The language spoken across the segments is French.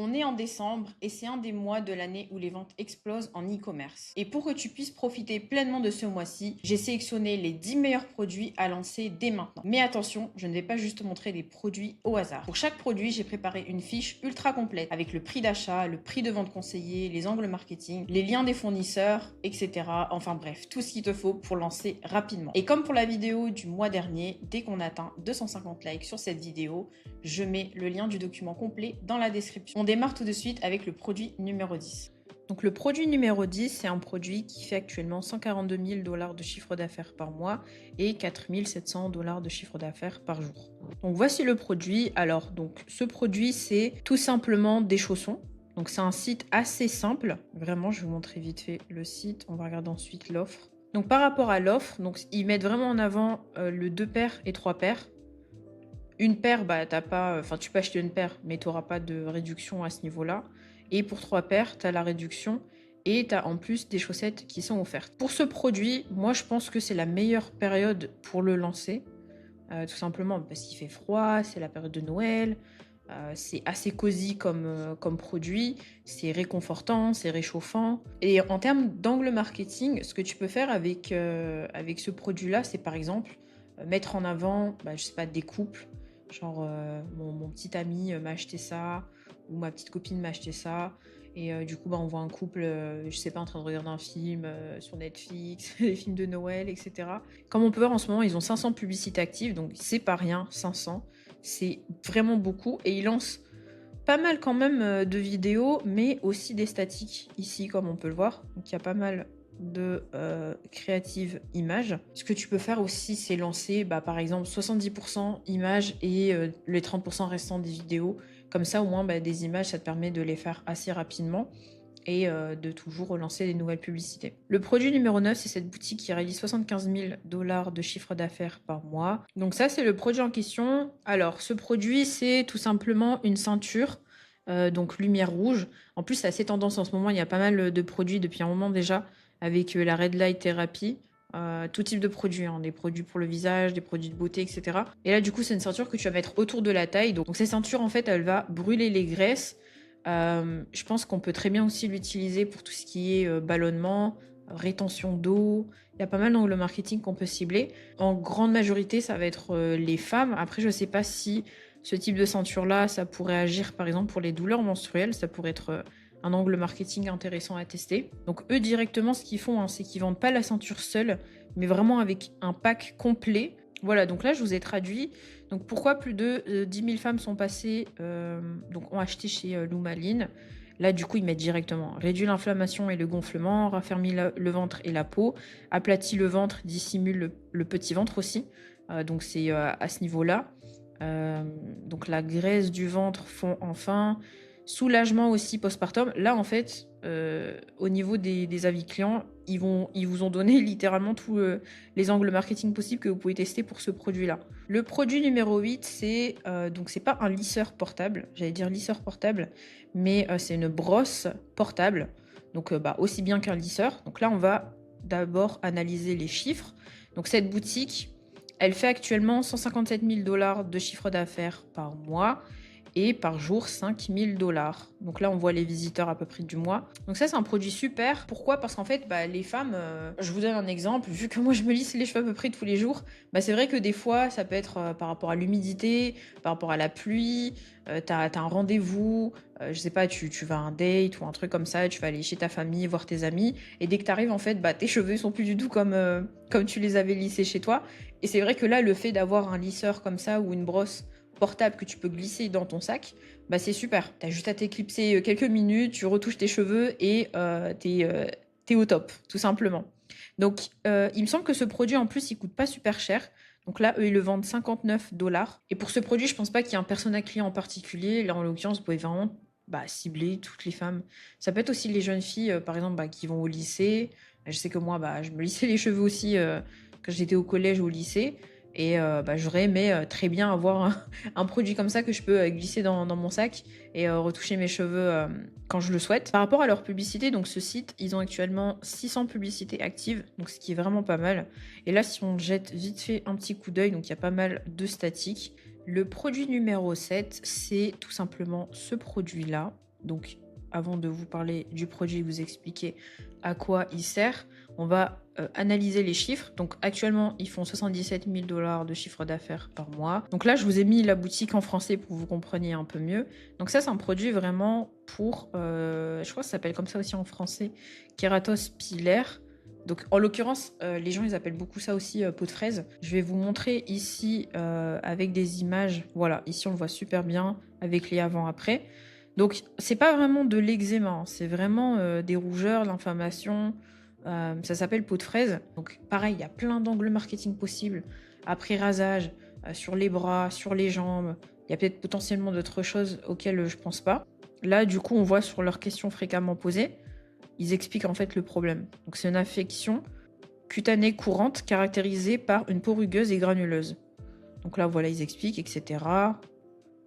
On est en décembre et c'est un des mois de l'année où les ventes explosent en e-commerce. Et pour que tu puisses profiter pleinement de ce mois-ci, j'ai sélectionné les 10 meilleurs produits à lancer dès maintenant. Mais attention, je ne vais pas juste te montrer des produits au hasard. Pour chaque produit, j'ai préparé une fiche ultra complète avec le prix d'achat, le prix de vente conseillé, les angles marketing, les liens des fournisseurs, etc. Enfin bref, tout ce qu'il te faut pour lancer rapidement. Et comme pour la vidéo du mois dernier, dès qu'on atteint 250 likes sur cette vidéo, je mets le lien du document complet dans la description. On démarre tout de suite avec le produit numéro 10. Donc le produit numéro 10, c'est un produit qui fait actuellement 142 000 $ de chiffre d'affaires par mois et 4 700 $ de chiffre d'affaires par jour. Donc voici le produit. Alors donc ce produit, c'est tout simplement des chaussons. Donc c'est un site assez simple. Vraiment, je vais vous montrer vite fait le site. On va regarder ensuite l'offre. Donc par rapport à l'offre, donc ils mettent vraiment en avant le 2 paires et 3 paires. Une paire, bah, t'as pas, enfin, tu peux acheter une paire, mais tu n'auras pas de réduction à ce niveau-là. Et pour 3 paires, tu as la réduction et tu as en plus des chaussettes qui sont offertes. Pour ce produit, moi, je pense que c'est la meilleure période pour le lancer. Tout simplement parce qu'il fait froid, c'est la période de Noël. C'est assez cosy comme produit, c'est réconfortant, c'est réchauffant. Et en termes d'angle marketing, ce que tu peux faire avec ce produit-là, c'est par exemple mettre en avant, je sais pas, des couples. Genre, mon petit ami m'a acheté ça, ou ma petite copine m'a acheté ça. Et du coup, on voit un couple, je sais pas, en train de regarder un film sur Netflix, les films de Noël, etc. Comme on peut voir en ce moment, ils ont 500 publicités actives, donc c'est pas rien, 500. C'est vraiment beaucoup. Et ils lancent pas mal quand même de vidéos, mais aussi des statiques ici, comme on peut le voir. Donc il y a pas mal de créatives images. Ce que tu peux faire aussi, c'est lancer par exemple 70% images et les 30% restants des vidéos. Comme ça, au moins, des images, ça te permet de les faire assez rapidement et de toujours relancer des nouvelles publicités. Le produit numéro 9, c'est cette boutique qui réalise 75 000 $ de chiffre d'affaires par mois. Donc ça, c'est le produit en question. Alors, ce produit, c'est tout simplement une ceinture, donc lumière rouge. En plus, c'est assez tendance en ce moment. Il y a pas mal de produits depuis un moment déjà avec la Red Light Therapy. Tout type de produits, hein, des produits pour le visage, des produits de beauté, etc. Et là, du coup, c'est une ceinture que tu vas mettre autour de la taille. Donc cette ceinture, en fait, elle va brûler les graisses. Je pense qu'on peut très bien aussi l'utiliser pour tout ce qui est ballonnement, rétention d'eau. Il y a pas mal d'angles marketing qu'on peut cibler. En grande majorité, ça va être les femmes. Après, je ne sais pas si ce type de ceinture-là, ça pourrait agir par exemple pour les douleurs menstruelles. Ça pourrait être un angle marketing intéressant à tester. Donc eux directement, ce qu'ils font, hein, c'est qu'ils vendent pas la ceinture seule, mais vraiment avec un pack complet. Voilà, donc là, je vous ai traduit. Donc pourquoi plus de 10 000 femmes sont passées, donc ont acheté chez Loumaline. Là, du coup, ils mettent directement réduit l'inflammation et le gonflement, raffermit le ventre et la peau, aplatit le ventre, dissimule le petit ventre aussi. Donc c'est à ce niveau-là. Donc la graisse du ventre fond enfin. Soulagement aussi postpartum. Là, en fait, au niveau des avis clients, ils vous ont donné littéralement tous les angles marketing possibles que vous pouvez tester pour ce produit-là. Le produit numéro 8, donc c'est pas un lisseur portable, j'allais dire lisseur portable, mais c'est une brosse portable, donc aussi bien qu'un lisseur. Donc là, on va d'abord analyser les chiffres. Donc cette boutique, elle fait actuellement 157 000 $ de chiffre d'affaires par mois et par jour 5 000 $. Donc là, on voit les visiteurs à peu près du mois. Donc ça, c'est un produit super. Pourquoi? Parce qu'en fait, les femmes, je vous donne un exemple, vu que moi, je me lisse les cheveux à peu près tous les jours, c'est vrai que des fois, ça peut être par rapport à l'humidité, par rapport à la pluie, t'as un rendez-vous, je sais pas, tu vas à un date ou un truc comme ça, tu vas aller chez ta famille, voir tes amis, et dès que t'arrives, en fait, tes cheveux sont plus du tout comme tu les avais lissés chez toi. Et c'est vrai que là, le fait d'avoir un lisseur comme ça ou une brosse portable que tu peux glisser dans ton sac, c'est super. T'as juste à t'éclipser quelques minutes, tu retouches tes cheveux et t'es au top, tout simplement. Donc, il me semble que ce produit, en plus, il coûte pas super cher. Donc là, eux, ils le vendent 59 $. Et pour ce produit, je pense pas qu'il y ait un persona client en particulier. Là, en l'occurrence, vous pouvez vraiment cibler toutes les femmes. Ça peut être aussi les jeunes filles, par exemple, qui vont au lycée. Je sais que moi, je me lissais les cheveux aussi quand j'étais au collège ou au lycée. Et j'aurais aimé très bien avoir un produit comme ça que je peux glisser dans mon sac et retoucher mes cheveux quand je le souhaite. Par rapport à leur publicité, donc ce site, ils ont actuellement 600 publicités actives, donc ce qui est vraiment pas mal. Et là, si on jette vite fait un petit coup d'œil, donc il y a pas mal de statiques. Le produit numéro 7, c'est tout simplement ce produit-là. Donc, avant de vous parler du produit, vous expliquer à quoi il sert, on va analyser les chiffres. Donc, actuellement, ils font 77 000 $ de chiffre d'affaires par mois. Donc là, je vous ai mis la boutique en français pour que vous compreniez un peu mieux. Donc ça, c'est un produit vraiment pour, je crois que ça s'appelle comme ça aussi en français, kératos pilaire. Donc, en l'occurrence, les gens, ils appellent beaucoup ça aussi peau de fraise. Je vais vous montrer ici avec des images. Voilà, ici, on le voit super bien avec les avant-après. Donc, c'est pas vraiment de l'eczéma, hein, c'est vraiment des rougeurs, l'inflammation. Ça s'appelle peau de fraise. Donc, pareil, il y a plein d'angles marketing possibles. Après rasage, sur les bras, sur les jambes. Il y a peut-être potentiellement d'autres choses auxquelles je pense pas. Là, du coup, on voit sur leurs questions fréquemment posées, ils expliquent en fait le problème. Donc, c'est une affection cutanée courante caractérisée par une peau rugueuse et granuleuse. Donc là, voilà, ils expliquent, etc.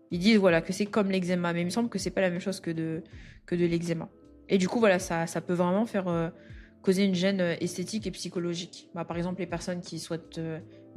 Ils disent voilà, que c'est comme l'eczéma, mais il me semble que c'est pas la même chose que de l'eczéma. Et du coup, voilà, ça peut vraiment faire causer une gêne esthétique et psychologique. Bah, par exemple, les personnes qui souhaitent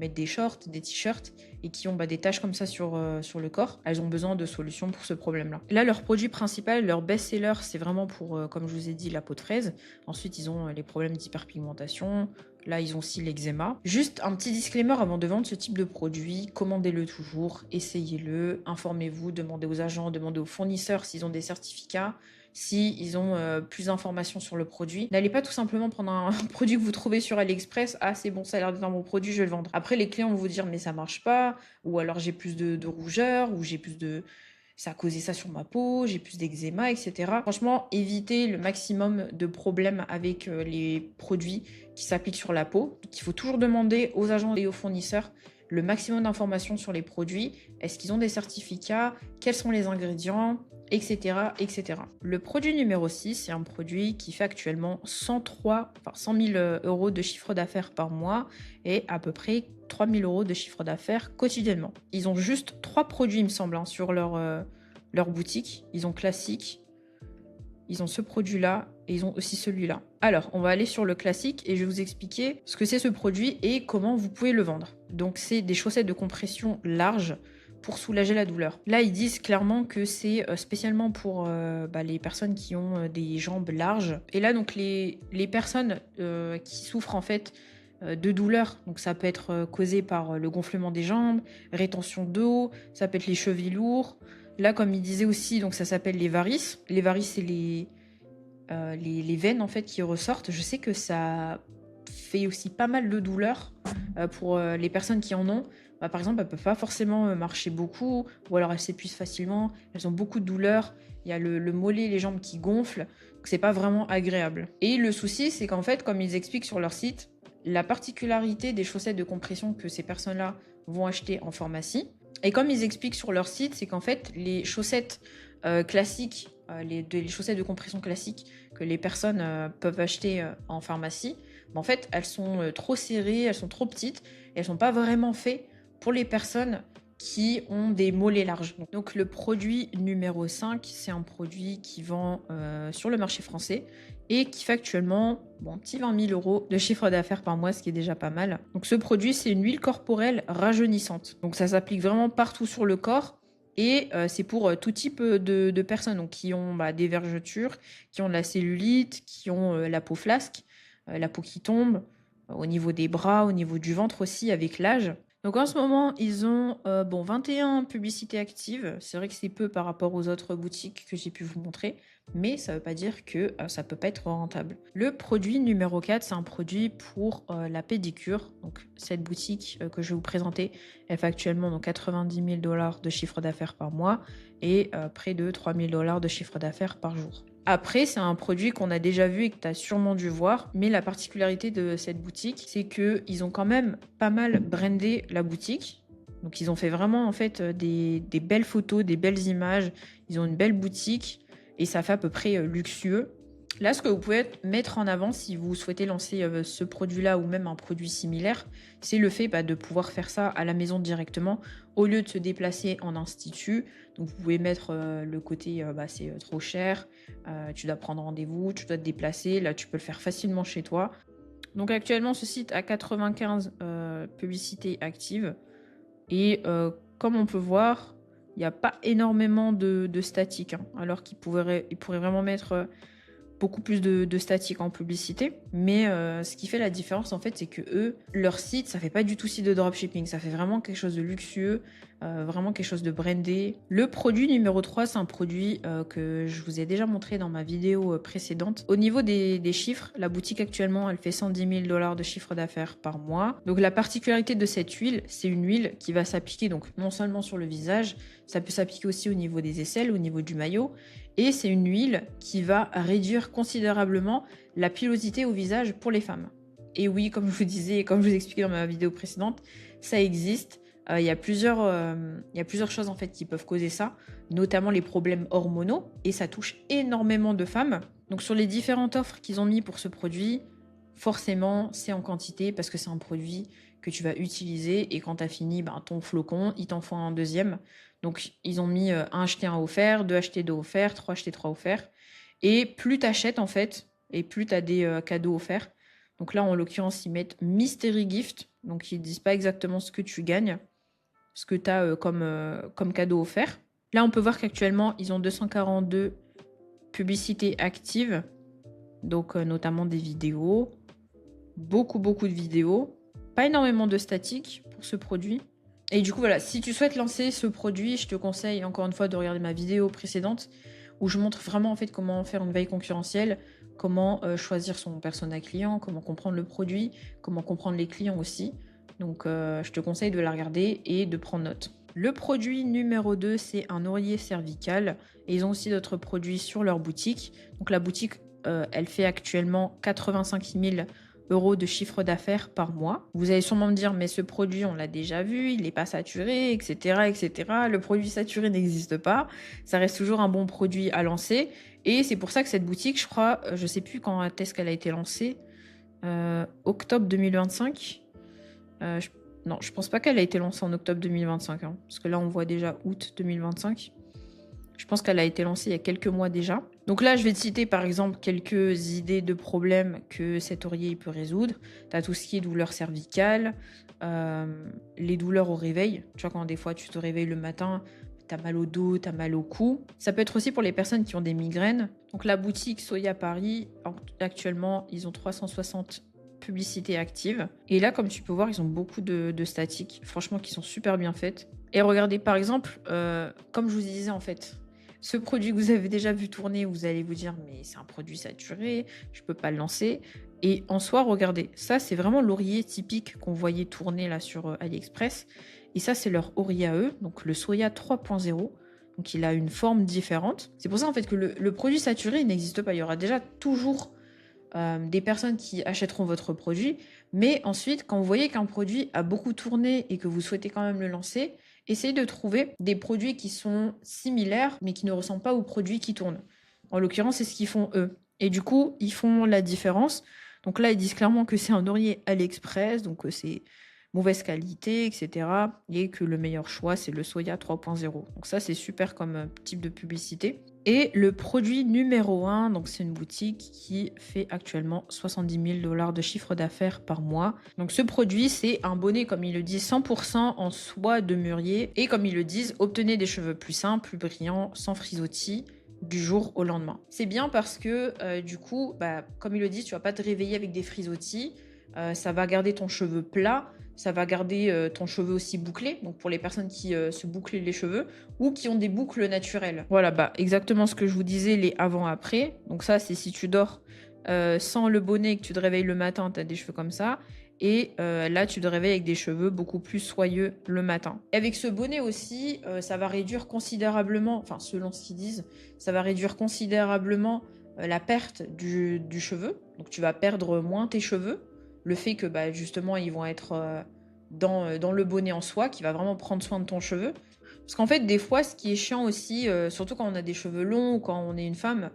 mettre des shorts, des t-shirts et qui ont des taches comme ça sur le corps, elles ont besoin de solutions pour ce problème-là. Là, leur produit principal, leur best-seller, c'est vraiment pour, comme je vous ai dit, la peau de fraise. Ensuite, ils ont les problèmes d'hyperpigmentation. Là, ils ont aussi l'eczéma. Juste un petit disclaimer avant de vendre ce type de produit, commandez-le toujours, essayez-le, informez-vous, demandez aux agents, demandez aux fournisseurs s'ils ont des certificats, s'ils ont plus d'informations sur le produit. N'allez pas tout simplement prendre un produit que vous trouvez sur AliExpress, ah c'est bon, ça a l'air d'être un bon produit, je vais le vendre. Après, les clients vont vous dire mais ça marche pas, ou alors j'ai plus de rougeur, ou j'ai plus de... ça a causé ça sur ma peau, j'ai plus d'eczéma, etc. Franchement, évitez le maximum de problèmes avec les produits qui s'appliquent sur la peau. Donc, il faut toujours demander aux agents et aux fournisseurs le maximum d'informations sur les produits. Est-ce qu'ils ont des certificats? Quels sont les ingrédients? Etc, etc. Le produit numéro 6, c'est un produit qui fait actuellement 100 000 euros de chiffre d'affaires par mois et à peu près 3 000 euros de chiffre d'affaires quotidiennement. Ils ont juste 3 produits, il me semble, hein, sur leur boutique. Ils ont classique, ils ont ce produit-là et ils ont aussi celui-là. Alors, on va aller sur le classique et je vais vous expliquer ce que c'est ce produit et comment vous pouvez le vendre. Donc, c'est des chaussettes de compression larges pour soulager la douleur. Là, ils disent clairement que c'est spécialement pour les personnes qui ont des jambes larges. Et là, donc, les personnes qui souffrent en fait de douleur, donc ça peut être causé par le gonflement des jambes, rétention d'eau, ça peut être les chevilles lourds. Là, comme il disait aussi, donc ça s'appelle les varices. Les varices, c'est les veines en fait qui ressortent. Je sais que ça fait aussi pas mal de douleur pour les personnes qui en ont. Par exemple, elles ne peuvent pas forcément marcher beaucoup, ou alors elles s'épuisent facilement, elles ont beaucoup de douleur, il y a le mollet, les jambes qui gonflent, donc c'est pas vraiment agréable. Et le souci, c'est qu'en fait, comme ils expliquent sur leur site, la particularité des chaussettes de compression que ces personnes-là vont acheter en pharmacie, et comme ils expliquent sur leur site, c'est qu'en fait, les chaussettes classiques, les chaussettes de compression classiques que les personnes peuvent acheter en pharmacie, en fait, elles sont trop serrées, elles sont trop petites, et elles sont pas vraiment faites pour les personnes qui ont des mollets larges. Donc le produit numéro 5, c'est un produit qui vend sur le marché français et qui fait actuellement un petit 20 000 euros de chiffre d'affaires par mois, ce qui est déjà pas mal. Donc ce produit, c'est une huile corporelle rajeunissante. Donc ça s'applique vraiment partout sur le corps. Et c'est pour tout type de personnes donc, qui ont des vergetures, qui ont de la cellulite, qui ont la peau flasque, la peau qui tombe, au niveau des bras, au niveau du ventre aussi avec l'âge. Donc en ce moment, ils ont 21 publicités actives. C'est vrai que c'est peu par rapport aux autres boutiques que j'ai pu vous montrer, mais ça ne veut pas dire que ça ne peut pas être rentable. Le produit numéro 4, c'est un produit pour la pédicure. Donc cette boutique que je vais vous présenter, elle fait actuellement donc 90 000 $ de chiffre d'affaires par mois et près de 3 000 $ de chiffre d'affaires par jour. Après, c'est un produit qu'on a déjà vu et que tu as sûrement dû voir, mais la particularité de cette boutique, c'est qu'ils ont quand même pas mal brandé la boutique. Donc ils ont fait vraiment en fait des belles photos, des belles images, ils ont une belle boutique et ça fait à peu près luxueux. Là, ce que vous pouvez mettre en avant si vous souhaitez lancer ce produit-là ou même un produit similaire, c'est le fait de pouvoir faire ça à la maison directement au lieu de se déplacer en institut. Donc vous pouvez mettre le côté c'est trop cher, tu dois prendre rendez-vous, tu dois te déplacer, là tu peux le faire facilement chez toi. Donc actuellement ce site a 95 publicités actives et comme on peut voir, il n'y a pas énormément de statique, hein, alors qu'ils pourraient vraiment mettre beaucoup plus de statique en publicité. Mais ce qui fait la différence, en fait, c'est que eux, leur site, ça fait pas du tout site de dropshipping. Ça fait vraiment quelque chose de luxueux, vraiment quelque chose de brandé. Le produit numéro 3, c'est un produit que je vous ai déjà montré dans ma vidéo précédente. Au niveau des chiffres, la boutique actuellement, elle fait 110 000 $ de chiffre d'affaires par mois. Donc la particularité de cette huile, c'est une huile qui va s'appliquer donc non seulement sur le visage, ça peut s'appliquer aussi au niveau des aisselles, au niveau du maillot. Et c'est une huile qui va réduire considérablement la pilosité au visage pour les femmes. Et oui, comme je vous disais et comme je vous expliquais dans ma vidéo précédente, ça existe. Il y a plusieurs choses en fait qui peuvent causer ça, notamment les problèmes hormonaux, et ça touche énormément de femmes. Donc sur les différentes offres qu'ils ont mis pour ce produit, forcément c'est en quantité parce que c'est un produit que tu vas utiliser et quand tu as fini ton flocon, il t'en faut un deuxième. Donc ils ont mis 1 acheté 1 offert, 2 achetés 2 offerts, 3 achetés 3 offerts. Et plus tu achètes en fait, et plus tu as des cadeaux offerts. Donc là en l'occurrence ils mettent Mystery Gift, donc ils disent pas exactement ce que tu gagnes, ce que tu as comme cadeau offert. Là on peut voir qu'actuellement ils ont 242 publicités actives, donc notamment des vidéos, beaucoup de vidéos, pas énormément de statiques pour ce produit. Et du coup voilà, si tu souhaites lancer ce produit, je te conseille encore une fois de regarder ma vidéo précédente où je montre vraiment en fait comment faire une veille concurrentielle, comment choisir son persona client, comment comprendre le produit, comment comprendre les clients aussi. Donc je te conseille de la regarder et de prendre note. Le produit numéro 2, c'est un oreiller cervical. Et ils ont aussi d'autres produits sur leur boutique. Donc la boutique, elle fait actuellement 85 000 € de chiffre d'affaires par mois. Vous allez sûrement me dire, mais ce produit, on l'a déjà vu, il n'est pas saturé, etc., etc. Le produit saturé n'existe pas. Ça reste toujours un bon produit à lancer. Et c'est pour ça que cette boutique, je crois, je sais plus quand est-ce qu'elle a été lancée, octobre 2025. Non, je pense pas qu'elle a été lancée en octobre 2025, hein, parce que là, on voit déjà août 2025. Je pense qu'elle a été lancée il y a quelques mois déjà. Donc là, je vais te citer par exemple quelques idées de problèmes que cet oreiller peut résoudre. Tu as tout ce qui est douleur cervicale, les douleurs au réveil. Tu vois, quand des fois tu te réveilles le matin, tu as mal au dos, tu as mal au cou. Ça peut être aussi pour les personnes qui ont des migraines. Donc la boutique Soya Paris, actuellement, ils ont 360 publicités actives. Et là, comme tu peux voir, ils ont beaucoup de statiques, franchement, qui sont super bien faites. Et regardez, par exemple, comme je vous disais en fait, ce produit que vous avez déjà vu tourner, vous allez vous dire, mais c'est un produit saturé, je peux pas le lancer. Et en soi, regardez, ça c'est vraiment l'oreiller typique qu'on voyait tourner là sur AliExpress. Et ça c'est leur oreiller à eux, donc le Soya 3.0. Donc il a une forme différente. C'est pour ça en fait que le produit saturé il n'existe pas. Il y aura déjà toujours des personnes qui achèteront votre produit. Mais ensuite, quand vous voyez qu'un produit a beaucoup tourné et que vous souhaitez quand même le lancer, essayez de trouver des produits qui sont similaires mais qui ne ressemblent pas aux produits qui tournent. En l'occurrence, c'est ce qu'ils font eux. Et du coup, ils font la différence. Donc là, ils disent clairement que c'est un oreiller AliExpress, donc c'est mauvaise qualité, etc. Et que le meilleur choix, c'est le Soya 3.0. Donc ça, c'est super comme type de publicité. Et le produit numéro 1, donc c'est une boutique qui fait actuellement 70 000 $ de chiffre d'affaires par mois. Donc ce produit, c'est un bonnet, comme ils le disent, 100% en soie de mûrier. Et comme ils le disent, obtenez des cheveux plus sains, plus brillants, sans frisottis du jour au lendemain. C'est bien parce que du coup, comme ils le disent, tu vas pas te réveiller avec des frisottis. Ça va garder ton cheveu plat. Ça va garder ton cheveu aussi bouclé, donc pour les personnes qui se bouclent les cheveux ou qui ont des boucles naturelles. Voilà, exactement ce que je vous disais, les avant-après. Donc ça, c'est si tu dors sans le bonnet et que tu te réveilles le matin, tu as des cheveux comme ça. Et là, tu te réveilles avec des cheveux beaucoup plus soyeux le matin. Et avec ce bonnet aussi, ça va réduire considérablement, enfin selon ce qu'ils disent, ça va réduire considérablement la perte du cheveu. Donc tu vas perdre moins tes cheveux. Le fait que justement ils vont être dans le bonnet en soie qui va vraiment prendre soin de ton cheveu. Parce qu'en fait des fois ce qui est chiant aussi, surtout quand on a des cheveux longs ou quand on est une femme,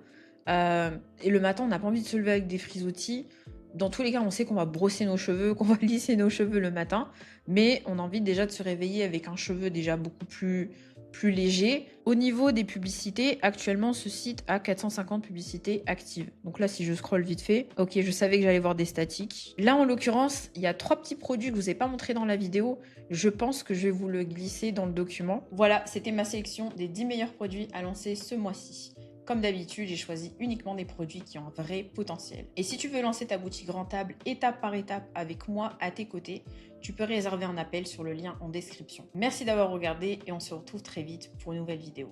et le matin on n'a pas envie de se lever avec des frisottis. Dans tous les cas on sait qu'on va brosser nos cheveux, qu'on va lisser nos cheveux le matin, mais on a envie déjà de se réveiller avec un cheveu déjà beaucoup plus plus léger. Au niveau des publicités, actuellement, ce site a 450 publicités actives. Donc là, si je scrolle vite fait, ok, je savais que j'allais voir des statiques. Là, en l'occurrence, il y a 3 petits produits que je vous ai pas montré dans la vidéo. Je pense que je vais vous le glisser dans le document. Voilà, c'était ma sélection des 10 meilleurs produits à lancer ce mois-ci. Comme d'habitude, j'ai choisi uniquement des produits qui ont un vrai potentiel. Et si tu veux lancer ta boutique rentable étape par étape avec moi à tes côtés, tu peux réserver un appel sur le lien en description. Merci d'avoir regardé et on se retrouve très vite pour une nouvelle vidéo.